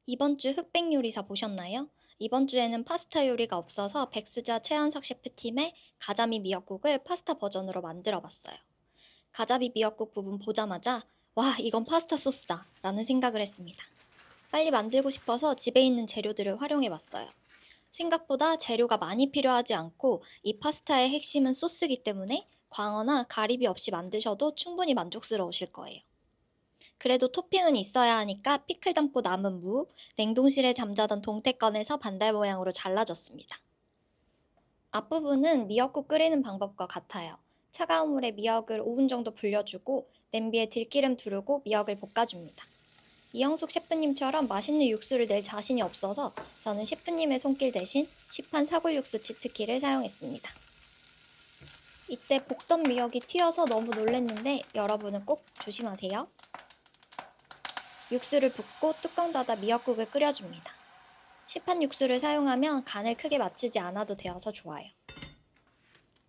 이번 주 흑백 요리사 보셨나요? 이번 주에는 파스타 요리가 없어서 백수자 최한석 셰프팀의 가자미 미역국을 파스타 버전으로 만들어 봤어요. 가자미 미역국 부분 보자마자 와, 이건 파스타 소스다 라는 생각을 했습니다. 빨리 만들고 싶어서 집에 있는 재료들을 활용해 봤어요. 생각보다 재료가 많이 필요하지 않고 이 파스타의 핵심은 소스이기 때문에 광어나 가리비 없이 만드셔도 충분히 만족스러우실 거예요. 그래도 토핑은 있어야 하니까 피클 담고 남은 무, 냉동실에 잠자던 동태 꺼내서 반달 모양으로 잘라줬습니다. 앞부분은 미역국 끓이는 방법과 같아요. 차가운 물에 미역을 5분 정도 불려주고 냄비에 들기름 두르고 미역을 볶아줍니다. 이영숙 셰프님처럼 맛있는 육수를 낼 자신이 없어서 저는 셰프님의 손길 대신 시판 사골육수 치트키를 사용했습니다. 이때 볶던 미역이 튀어서 너무 놀랐는데 여러분은 꼭 조심하세요. 육수를 붓고 뚜껑 닫아 미역국을 끓여줍니다. 시판 육수를 사용하면 간을 크게 맞추지 않아도 되어서 좋아요.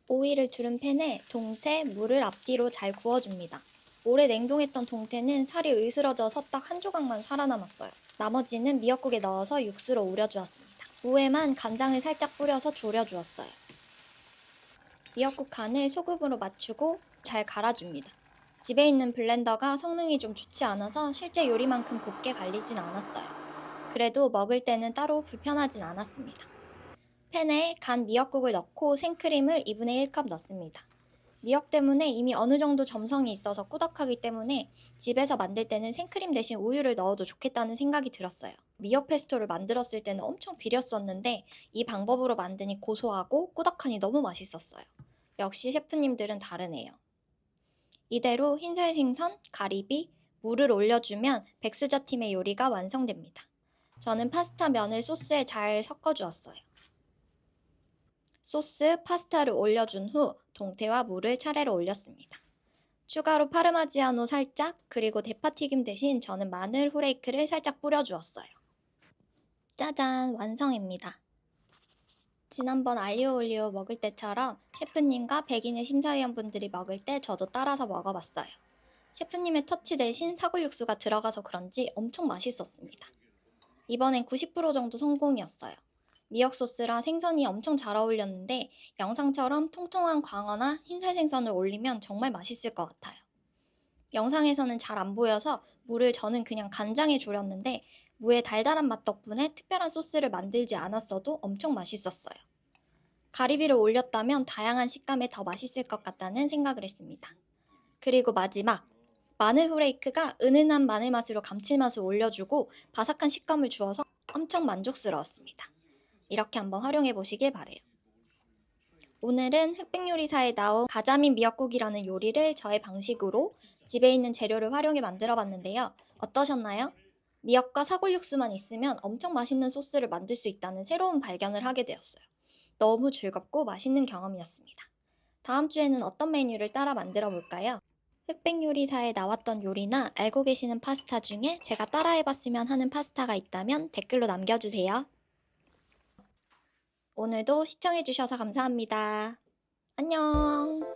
오일을 두른 팬에 동태, 무를 앞뒤로 잘 구워줍니다. 오래 냉동했던 동태는 살이 으스러져서 딱 한 조각만 살아남았어요. 나머지는 미역국에 넣어서 육수로 우려주었습니다. 무에만 간장을 살짝 뿌려서 졸여주었어요. 미역국 간을 소금으로 맞추고 잘 갈아줍니다. 집에 있는 블렌더가 성능이 좀 좋지 않아서 실제 요리만큼 곱게 갈리진 않았어요. 그래도 먹을 때는 따로 불편하진 않았습니다. 팬에 간 미역국을 넣고 생크림을 2분의 1컵 넣습니다. 미역 때문에 이미 어느 정도 점성이 있어서 꾸덕하기 때문에 집에서 만들 때는 생크림 대신 우유를 넣어도 좋겠다는 생각이 들었어요. 미역 페스토를 만들었을 때는 엄청 비렸었는데 이 방법으로 만드니 고소하고 꾸덕하니 너무 맛있었어요. 역시 셰프님들은 다르네요. 이대로 흰살 생선, 가리비, 무를 올려주면 백수저 팀의 요리가 완성됩니다. 저는 파스타 면을 소스에 잘 섞어주었어요. 소스, 파스타를 올려준 후 동태와 무를 차례로 올렸습니다. 추가로 파르마지아노 살짝, 그리고 대파튀김 대신 저는 마늘 후레이크를 살짝 뿌려주었어요. 짜잔, 완성입니다. 지난번 알리오 올리오 먹을 때처럼 셰프님과 백인의 심사위원분들이 먹을 때 저도 따라서 먹어봤어요. 셰프님의 터치 대신 사골육수가 들어가서 그런지 엄청 맛있었습니다. 이번엔 90% 정도 성공이었어요. 미역 소스랑 생선이 엄청 잘 어울렸는데 영상처럼 통통한 광어나 흰살 생선을 올리면 정말 맛있을 것 같아요. 영상에서는 잘 안 보여서 무를 저는 그냥 간장에 졸였는데 무의 달달한 맛 덕분에 특별한 소스를 만들지 않았어도 엄청 맛있었어요. 가리비를 올렸다면 다양한 식감에 더 맛있을 것 같다는 생각을 했습니다. 그리고 마지막! 마늘 후레이크가 은은한 마늘 맛으로 감칠맛을 올려주고 바삭한 식감을 주어서 엄청 만족스러웠습니다. 이렇게 한번 활용해 보시길 바래요. 오늘은 흑백요리사에 나온 가자미 미역국이라는 요리를 저의 방식으로 집에 있는 재료를 활용해 만들어 봤는데요. 어떠셨나요? 미역과 사골육수만 있으면 엄청 맛있는 소스를 만들 수 있다는 새로운 발견을 하게 되었어요. 너무 즐겁고 맛있는 경험이었습니다. 다음 주에는 어떤 메뉴를 따라 만들어 볼까요? 흑백요리사에 나왔던 요리나 알고 계시는 파스타 중에 제가 따라해봤으면 하는 파스타가 있다면 댓글로 남겨주세요. 오늘도 시청해주셔서 감사합니다. 안녕!